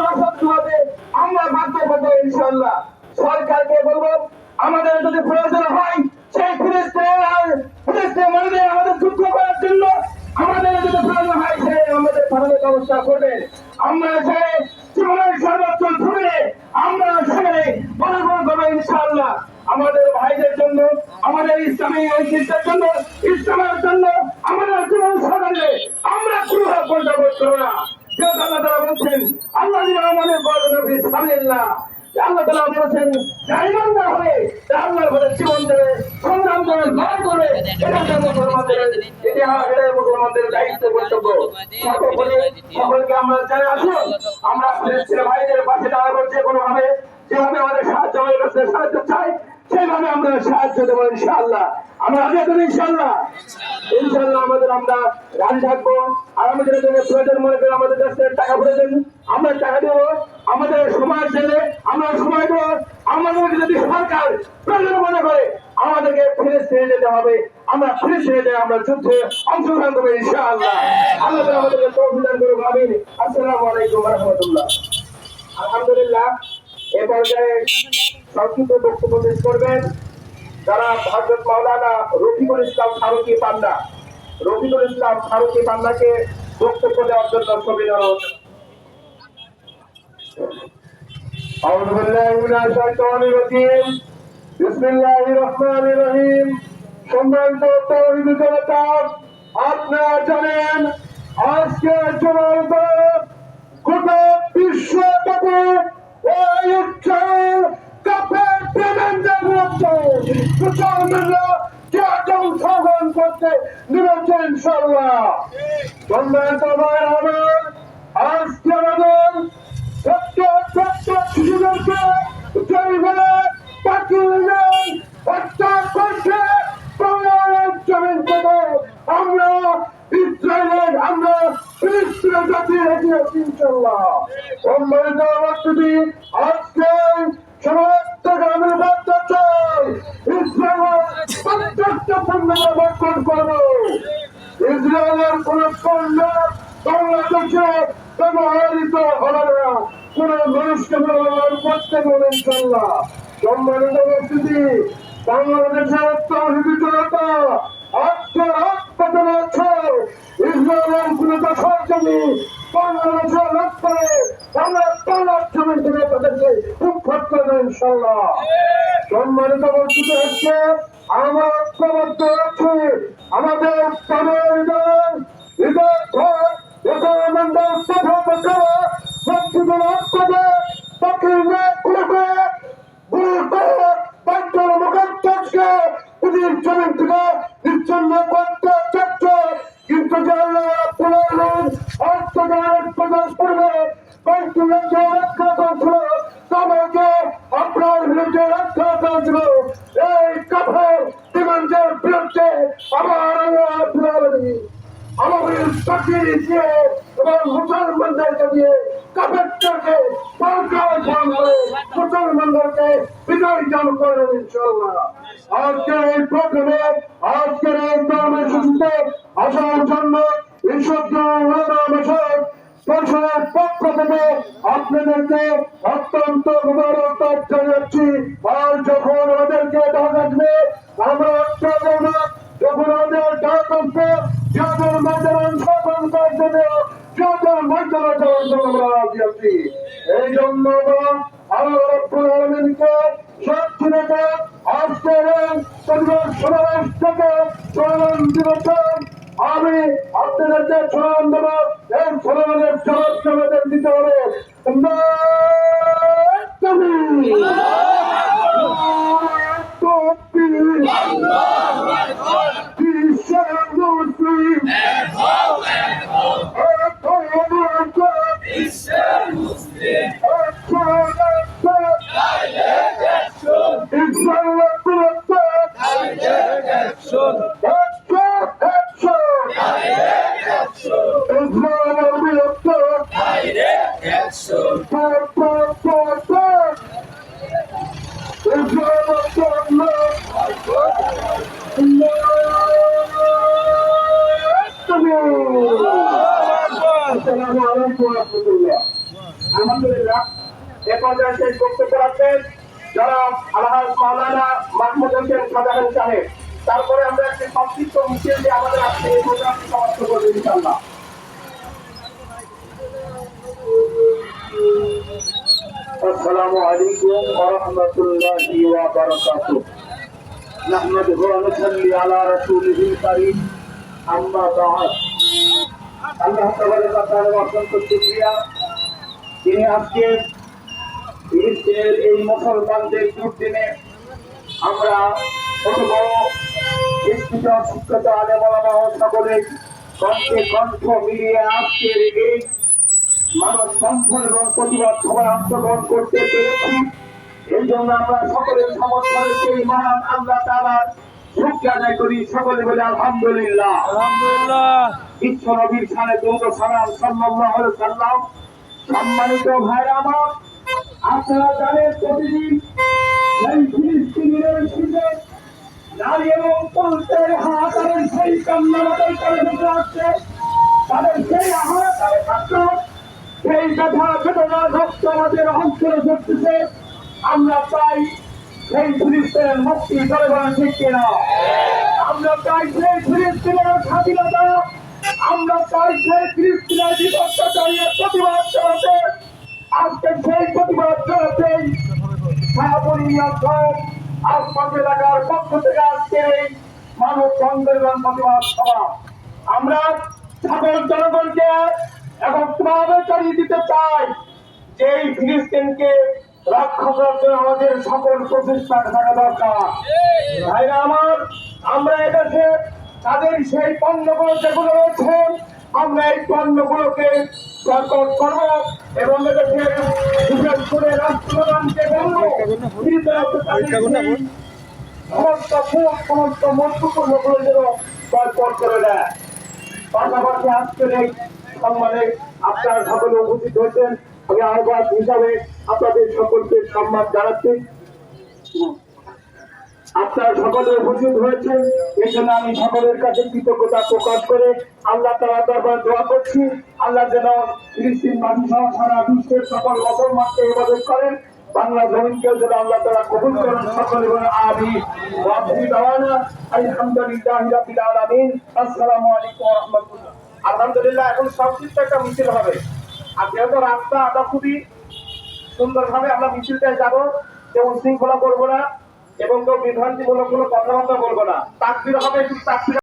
হবে আমরা বাধ্য করবো ইনশাআল্লাহ। সরকারকে বলবো আমাদের যদি প্রয়োজন হয় সেই ফিলিস্তিনের মানুষদের আমাদের যুদ্ধ করার জন্য আমাদের যদি প্রয়োজন হয় সে আমাদের ভারতের ব্যবস্থা করবে। আমরা সে জীবনের সর্বোচ্চ ধরে আমরা সেখানে বলবৎ করবো ইনশাআল্লাহ। আমাদের ভাইদের জন্য, আমাদের ইসলামী ঐতিহ্যের জন্য, ইসলামের জন্য আমাদের জীবন সাধারণে আমরা কোনো পর্যাবোধ করবো না। যে আল্লাহ তাআলা বলছেন আল্লাহ আমাদের বড় সাবিল্লাহ, আল্লাহ তাআলা বলেছেন জাইমান না হয়ে আল্লাহর ঘরে জীবন দেবে, সংগ্রাম করে, লড়াই করে, মুসলমানদের দায়িত্ব কর্তব্য। সকলকে আমরা জানাই আসুন আমরা ফিলিস্তিনের ভাইদের পাশে দাঁড়াবো। যে কোনো ভাবে যেভাবে আমাদের সাহায্য হয়ে গেছে সাহায্য চাই সেইভাবে আমরা সাহায্য দেবো ইনশাআল্লাহ। আমরা আগে দেবো ইনশাআল্লাহ। ইনশাআল্লাহ আমাদের আমরা রাজি থাকবো। আর আমাদের জন্য প্রয়োজন মনে করে আমাদের কাছ থেকে টাকা প্রয়োজন আমরা টাকা দেবো। আমাদের সমাজ ছেড়ে আমরা সময় দেবো। আমাদের যদি সরকার প্রয়োজন মনে করে আমাদেরকে ফিলিস্তিনে যেতে হবে আমরা ফিলিস্তিনে যেয়ে আমরা যুদ্ধে অংশগ্রহণ করবো ইনশাআল্লাহ। আল্লাহ তাআলা আমাদেরকে তৌফিক দান করুন। আমিন। আসসালামু আলাইকুম ওয়া রাহমাতুল্লাহ। আলহামদুলিল্লাহ এ পর্যায়ে সংক্ষিপ্ত বক্তব্য পেশ করবেন যারা হযরত মাওলানা রফিকুল ইসলাম ফারুকী পান্না। রফিকুল ইসলাম ফারুকী পান্নাকে বক্তব্য দেওয়ার জন্য সবিনয় অনুরোধ। আউযু বিল্লাহি মিনাশ শাইতানির রাজীম। বিসমিল্লাহির রহমানির রহিম। সম্মানিত তাওহীদি জনতা, আপনারা জানেন আজকে জনতা গোটা বিশ্বব্যাপী এই উচ্চারণ কাপের পেমেন্টের মধ্যে মুসলমানরা অংশগ্রহণ করতে নেমেছে ইনশাআল্লাহ। সম্মানিত ভাই আমার আজকে আমাদের ছোট্ট ছোট্ট শিশুদেরকে যেইভাবে পাকিস্তান হত্যা করছে বাংলাদেশ জমিন থেকে আমরা ইসরায়েলের আমরা ফিলিস্তিনের জাতি রেখে আছি ইনশাআল্লাহ। সম্মানিত উপস্থিতি আজকে সমস্ত গ্রামের বাচ্চা চাই ইসরায়েলের প্রত্যেকটা পণ্য বর্জন করবো। ইসরায়েলের কোন পণ্য বাংলাদেশে ব্যবহৃত হবে না, কোন মানুষকে ব্যবহার করতে বলে ইনশাআল্লাহ। সম্মানিত উপস্থিতি বাংলাদেশের তাওহীদি জনতা আজকে হাসপাতাল আছে ইসরায়েলের কোন দেশের জমি বাংলাদেশের লক্ষ্যে আমরা বাংলার জমি থেকে তাদেরকে উৎখাত করবো ইনশাআল্লাহ। সম্মানিত উপস্থিতি হচ্ছে আমার প্রবর্ত হচ্ছে আমাদের প্রাণের হৃদয় ঘর মুসলমানদের প্রথম করা মসজিদুল আকসাকে পাকিস্তানে খুলে গুলি করে বাইতুল মুকাদ্দাসকে পৃথিবীর জমিন থেকে নিচ্ছন্ন করতে চাচ্ছে। কিন্তু যে আল্লাহ রাব্বুল আলামিন অর্থনৈতিক প্রদান করবে বাইতুল্লাহ যে রক্ষা করেছিল তাদেরকে আপনার বিরুদ্ধে রক্ষা করেছিল। এই কাফের বিমানদের বিরুদ্ধে আবার আল্লাহ রাব্বুল আলামিন আমাদের চাকরি দিয়ে এবং মুসলমানদেরকে দিয়ে কাফেরদেরকে মুসলমানদেরকে বিজয় দান করেন ইনশাআল্লাহ। আজকের এই প্রোগ্রামে আজকের এই কর্মসূচিতে আসার জন্য পরিষদের পক্ষ থেকে আপনাদেরকে অত্যন্ত মুবারকবাদ জানাচ্ছি। আর যখন ওদেরকে ডাক আসবে আমরা যখন ওদের ডাক আসবে যাদের মধ্যে অংশগ্রহণ করতে যাদের মধ্যে আমরা রাজি আছি। এই জন্য আল্লাহ রাব্বুল আলামিনকে সাক্ষী রেখে আজকের এই পরিবার সমাবেশ থেকে চলন দিবসের আমি আপনাদেরকে চলন দেব। এই চলনের জবাব আমাদের দিতে হবে। আলহামদুলিল্লাহ এ পর্যায়ে শেষ বক্তব্য রাখবেন জনাব আলহাজ মাওলানা মাহমুদ হোসেন সাজাহান সাহেব। তারপরে আমরা একটি সংক্ষিপ্ত মিছিল দিয়ে আমাদের আজকে এই প্রোগ্রামটি সমাপ্ত করবো ইনশাআল্লাহ। আসসালামু আলাইকুম ওয়া রাহমাতুল্লাহি ওয়া বারাকাতুহু। নাহমাদুহু ওয়া নুসাল্লি আলা রাসূলিহিল কারীম, আম্মা বা'দ। আল্লাহ তাবারাকা ওয়া তাআলার অসংখ্য শুকরিয়া, যিনি আজকে ফিলিস্তিনের এই মুসলমানদের দুর্দিনে আমরা কত বড় শিক্ষিত শিক্ষিত আলেম ওলামা ও সকলে কণ্ঠে কণ্ঠ মিলিয়ে আজকের এই মানব বন্ধন এবং প্রতিবাদ সভায় অংশগ্রহণ করতে পেরেছি। এই জন্য আমরা সকলের সমর্থনে সেই মহান আল্লাহ তাআলার শুকরিয়া আদায় করি। সকলে বলে আলহামদুলিল্লাহ। আলহামদুলিল্লাহ। বিশ্ব নবীর শানে দরুদ ও সালাম সাল্লাল্লাহু আলাইহি ওয়াসাল্লাম। সম্মানিত ভাইরা আমার, আপনারা জানেন প্রতিদিন সেই ফিলিস্তিনের শীতে নারী এবং পুরুষদের হাহাকারের সেই কান্নার করে বসে আসছে, তাদের সেই হাহাকারের কষ্ট, সেই ব্যথা বেদনার রক্ত আমাদের অন্তরে ঝরতেছে। আমরা চাই সেই ফিলিস্তিনের মুক্তি, করে বলেন ঠিক কিনা? আমরা চাই সেই ফিলিস্তিনের স্বাধীনতা, আমরা চাই সেই ফিলিস্তিনের বিপক্ষের প্রতিবাদ চালাতে। আজকে সেই প্রতিবাদ চালাতেই আশপাশ এলাকার পক্ষ থেকে আজকে এই মানব বন্ধন প্রতিবাদ সভা। আমরা সকল জনগণকে একত্রভাবে চালিয়ে দিতে চাই যে এই ফিলিস্তিনকে রক্ষা করার জন্য আমাদের সকল প্রচেষ্টা থাকা দরকার। ভাইরা আমার, আমরা এদেশে তাদের সেই পণ্যগুলো যেগুলো রয়েছে, আমরা এই পণ্যগুলোকে বয়কট করব এবং এদেশের বিশেষ করে রাষ্ট্রপ্রধানকে বলবো সমস্ত মন্তব্যগুলো যেন বয়কট করে দেয়। পাশাপাশি আজকের এই সম্মানে আপনারা সকলে উপস্থিত হয়েছেন, আমি আহ্বায়ক হিসাবে আপনাদের সকলকে সম্মান জানাচ্ছি। আপনারা সকলে উপস্থিত হয়েছেন, এই জন্য আমি সকলের কাছে কৃতজ্ঞতা প্রকাশ করে আল্লাহ তাআলার দরবারে দোয়া করছি, আল্লাহ যেন ফিলিস্তিনবাসী সহ সারা বিশ্বের সকল মুসলমানকে ইবাদত করেন, বাংলা জমিনকেও যেন আল্লাহ তাআলা কবুল করেন। সকলে বলে আমিন। ওয়া আখিরু দাওয়ানা আলহামদুলিল্লাহি রাব্বিল আলামিন। আসসালামু আলাইকুম ওয়া রাহমাতুল্লাহ। আলহামদুলিল্লাহ, এখন সংক্ষিপ্ত একটা মিছিল হবে। আর যেহেতু রাস্তাটা খুবই সুন্দরভাবে আমরা মিছিলটায় যাবো, কেউ শৃঙ্খলা করবো না এবং কেউ বিভ্রান্তিমূলক কোনো কথাবার্তা বলবো না। তাকবীর হবে, একটু তাকবীর